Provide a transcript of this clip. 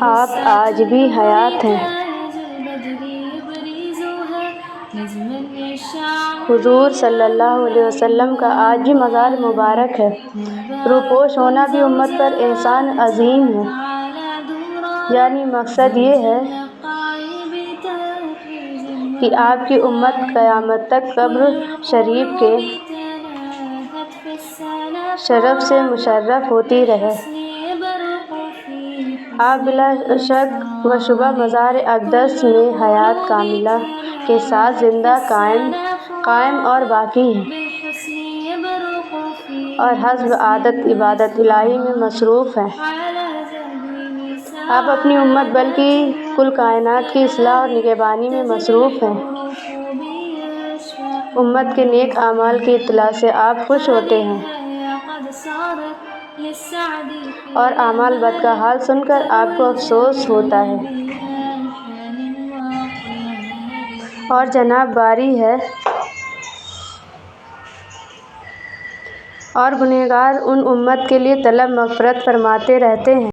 آپ آج بھی حیات ہیں۔ حضور صلی اللہ علیہ وسلم کا آج بھی مزار مبارک ہے۔ روپوش ہونا بھی امت پر احسان عظیم ہے۔ یعنی مقصد یہ ہے کہ آپ کی امت قیامت تک قبر شریف کے شرف سے مشرف ہوتی رہے۔ آپ بلا شک و شبہ مزار اقدس میں حیات کاملہ کے ساتھ زندہ، قائم اور باقی ہیں، اور حسب عادت عبادت الہی میں مصروف ہیں۔ آپ اپنی امت بلکہ کل کائنات کی اصلاح اور نگہبانی میں مصروف ہیں۔ امت کے نیک اعمال کی اطلاع سے آپ خوش ہوتے ہیں، اور اعمال بد کا حال سن کر آپ کو افسوس ہوتا ہے۔ اور جناب باری ہے اور گنہگار ان امت کے لیے طلب مغفرت فرماتے رہتے ہیں۔